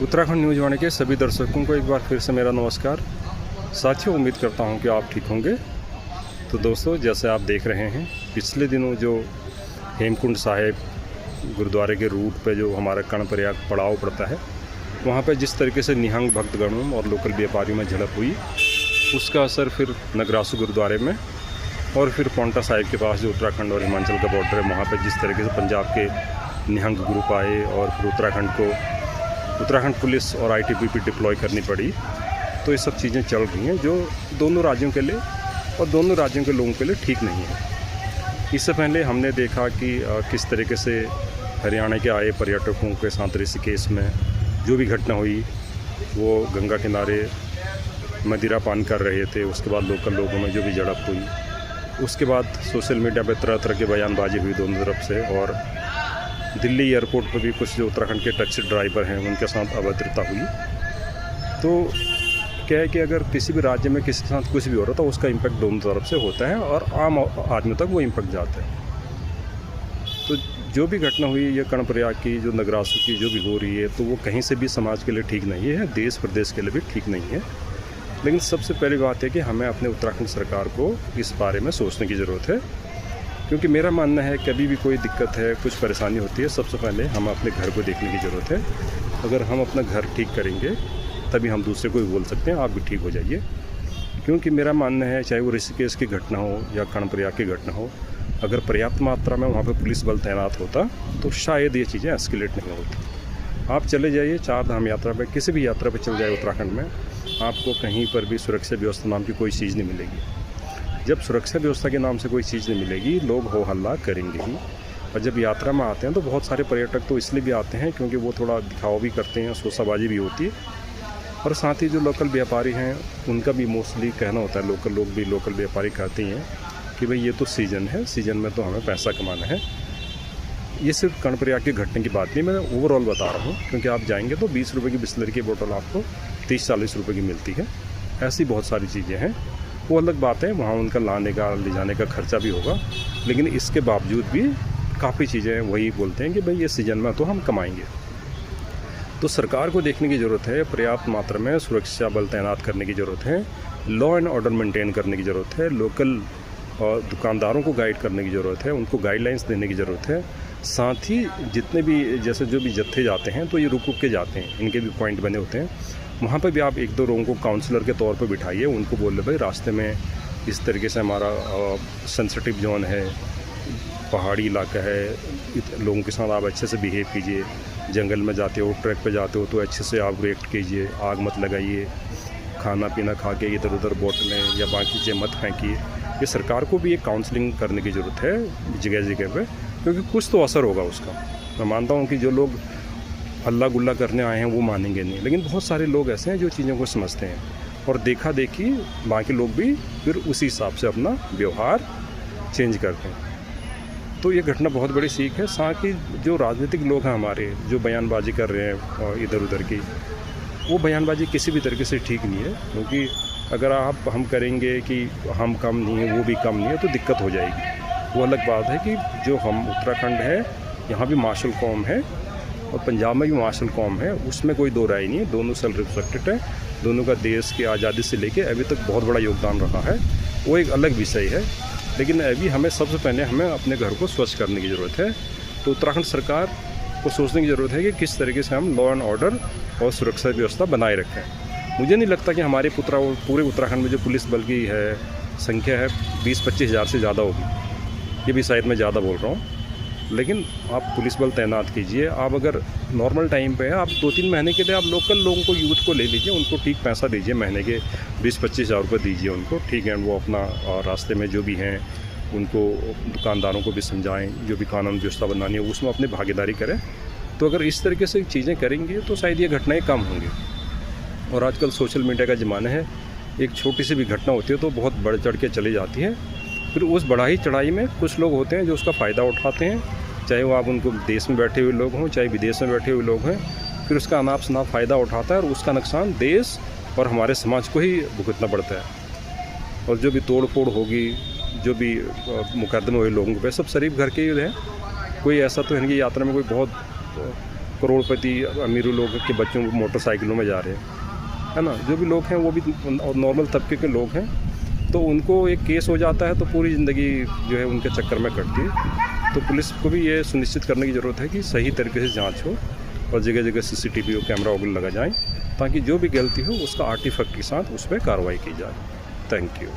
Uttarakhand news वाणी के सभी दर्शकों को एक बार फिर से मेरा नमस्कार। साथियों, उम्मीद करता हूं कि आप ठीक होंगे। तो दोस्तों, जैसे आप देख रहे हैं, पिछले दिनों जो हेमकुंड साहिब गुरुद्वारे के रूट पे जो हमारा कर्णप्रयाग पड़ाव पड़ता है, वहां पे जिस तरीके से निहंग भक्तगणों और लोकल व्यापारियों में झड़प हुई, उसका असर फिर नगरासू गुरुद्वारे में और फिर पांवटा साहिब के पास जो उत्तराखंड और हिमाचल का बॉर्डर है, वहाँ पर जिस तरीके से पंजाब के निहंग ग्रुप आए और फिर उत्तराखंड पुलिस और आईटीबीपी डिप्लॉय करनी पड़ी। तो ये सब चीज़ें चल रही हैं जो दोनों राज्यों के लिए और दोनों राज्यों के लोगों के लिए ठीक नहीं है। इससे पहले हमने देखा कि किस तरीके से हरियाणा के आए पर्यटकों के साथ ऋषिकेश में जो भी घटना हुई, वो गंगा किनारे मदिरा पान कर रहे थे, उसके बाद लोकल लोगों में जो भी झड़प हुई, उसके बाद सोशल मीडिया पर तरह तरह की बयानबाजी हुई दोनों तरफ से, और दिल्ली एयरपोर्ट पर भी कुछ जो उत्तराखंड के टैक्सी ड्राइवर हैं उनके साथ अभद्रता हुई। तो क्या है कि अगर किसी भी राज्य में किसी के साथ कुछ भी हो रहा था, उसका इम्पैक्ट दोनों तरफ से होता है और आम आदमी तक वो इम्पैक्ट जाता है। तो जो भी घटना हुई, ये कर्णप्रयाग की जो नगरासू की जो भी हो रही है, तो वो कहीं से भी समाज के लिए ठीक नहीं है, देश प्रदेश के लिए भी ठीक नहीं है। लेकिन सबसे पहली बात है कि हमें अपने उत्तराखंड सरकार को इस बारे में सोचने की ज़रूरत है, क्योंकि मेरा मानना है कभी भी कोई दिक्कत है, कुछ परेशानी होती है, सबसे पहले हम अपने घर को देखने की ज़रूरत है। अगर हम अपना घर ठीक करेंगे तभी हम दूसरे को भी बोल सकते हैं आप भी ठीक हो जाइए। क्योंकि मेरा मानना है, चाहे वो ऋषिकेश की घटना हो या कर्णप्रयाग की घटना हो, अगर पर्याप्त मात्रा में वहाँ पर पुलिस बल तैनात होता तो शायद ये चीज़ें एस्केलेट नहीं होती। आप चले जाइए चार धाम यात्रा पर, किसी भी यात्रा पर चले जाए उत्तराखंड में, आपको कहीं पर भी सुरक्षा व्यवस्था नाम की कोई चीज़ नहीं मिलेगी। जब सुरक्षा व्यवस्था के नाम से कोई चीज़ नहीं मिलेगी, लोग हो हल्ला करेंगे ही। और जब यात्रा में आते हैं तो बहुत सारे पर्यटक तो इसलिए भी आते हैं क्योंकि वो थोड़ा दिखावा भी करते हैं, शोशाबाजी भी होती है, और साथ ही जो लोकल व्यापारी हैं उनका भी मोस्टली कहना होता है, लोकल लोग भी लोकल व्यापारी कहते हैं कि भाई ये तो सीज़न है, सीज़न में तो हमें पैसा कमाना है। ये सिर्फ कर्णप्रयाग की घटना की बात नहीं, मैं ओवरऑल बता रहा हूँ, क्योंकि आप जाएंगे तो 20 रुपये की बिस्लरी की बोतल आपको 30-40 रुपये की मिलती है। ऐसी बहुत सारी चीज़ें हैं, वो अलग बात है, वहाँ उनका लाने का ले जाने का खर्चा भी होगा, लेकिन इसके बावजूद भी काफ़ी चीज़ें वही बोलते हैं कि भाई ये सीज़न में तो हम कमाएंगे। तो सरकार को देखने की ज़रूरत है, पर्याप्त मात्रा में सुरक्षा बल तैनात करने की ज़रूरत है, लॉ एंड ऑर्डर मेंटेन करने की ज़रूरत है, लोकल और दुकानदारों को गाइड करने की ज़रूरत है, उनको गाइडलाइंस देने की ज़रूरत है। साथ ही जितने भी जैसे जो भी जत्थे जाते हैं तो ये रुक के जाते हैं, इनके भी पॉइंट बने होते हैं, वहाँ पर भी आप 1-2 लोगों को काउंसलर के तौर पर बिठाइए, उनको बोले भाई रास्ते में इस तरीके से हमारा सेंसिटिव जोन है, पहाड़ी इलाका है, लोगों के साथ आप अच्छे से बिहेव कीजिए, जंगल में जाते हो, ट्रैक पे जाते हो तो अच्छे से आप रिएक्ट कीजिए, आग मत लगाइए, खाना पीना खा के इधर उधर बोतलें या बाकी चीज़ें मत फेंकिए। ये सरकार को भी एक काउंसलिंग करने की ज़रूरत है जगह जगह पे, क्योंकि कुछ तो असर होगा उसका। मैं मानता हूँ कि जो लोग हल्ला गुल्ला करने आए हैं वो मानेंगे नहीं, लेकिन बहुत सारे लोग ऐसे हैं जो चीज़ों को समझते हैं और देखा देखी बाकी लोग भी फिर उसी हिसाब से अपना व्यवहार चेंज करते हैं। तो ये घटना बहुत बड़ी सीख है। साथ ही जो राजनीतिक लोग हैं हमारे, जो बयानबाजी कर रहे हैं इधर उधर की, वो बयानबाजी किसी भी तरीके से ठीक नहीं है, क्योंकि अगर हम करेंगे कि हम कम नहीं है वो भी कम नहीं है तो दिक्कत हो जाएगी। वो अलग बात है कि जो हम उत्तराखंड है, यहाँ भी मार्शल कौम है और पंजाब में भी मार्शल कौम है, उसमें कोई दो राय नहीं है, दोनों सेल्फ रिस्पेक्टेड है, दोनों का देश की आज़ादी से लेके अभी तक बहुत बड़ा योगदान रहा है, वो एक अलग विषय है। लेकिन अभी हमें सबसे पहले अपने घर को स्वच्छ करने की ज़रूरत है। तो उत्तराखंड सरकार को सोचने की ज़रूरत है कि किस तरीके से हम लॉ एंड ऑर्डर और सुरक्षा व्यवस्था बनाए रखें। मुझे नहीं लगता कि हमारे पूरे उत्तराखंड में जो पुलिस बल की है संख्या है 20-25 हज़ार से ज़्यादा होगी, ये भी शायद मैं ज़्यादा बोल रहा हूँ। लेकिन आप पुलिस बल तैनात कीजिए। आप अगर नॉर्मल टाइम पे है, आप 2-3 महीने के लिए आप लोकल लोगों को, यूथ को ले लीजिए, उनको ठीक पैसा दीजिए, महीने के 20-25 हज़ार रुपये दीजिए उनको, ठीक है। वो अपना रास्ते में जो भी हैं उनको, दुकानदारों को भी समझाएं, जो भी कानून व्यवस्था बनानी है उसमें अपनी भागीदारी करें। तो अगर इस तरीके से चीज़ें करेंगे तो शायद ये घटनाएँ कम होंगी। और आजकल सोशल मीडिया का ज़माना है, एक छोटी सी भी घटना होती है तो बहुत बढ़ चढ़ के चली जाती है। फिर उस बढ़ाई चढ़ाई में कुछ लोग होते हैं जो उसका फ़ायदा उठाते हैं, चाहे वो आप उनको देश में बैठे हुए लोग हों चाहे विदेश में बैठे हुए लोग हैं, फिर उसका अनाप शनाप फ़ायदा उठाता है और उसका नुकसान देश और हमारे समाज को ही भुगतना पड़ता है। और जो भी तोड़ फोड़ होगी, जो भी मुकदमे हुए लोगों पे, सब शरीफ घर के ही हैं, कोई ऐसा तो है कि यात्रा में कोई बहुत करोड़पति अमीर लोग के बच्चों मोटरसाइकिलों में जा रहे हैं, है ना। जो भी लोग हैं वो भी नॉर्मल तबके के लोग हैं, तो उनको एक केस हो जाता है तो पूरी ज़िंदगी जो है उनके चक्कर में कटती है। तो पुलिस को भी ये सुनिश्चित करने की ज़रूरत है कि सही तरीके से जांच हो और जगह जगह CCTV और कैमरा वगैरह लगा जाएँ, ताकि जो भी गलती हो उसका आर्टिफैक्ट के साथ उस पर कार्रवाई की जाए। Thank you.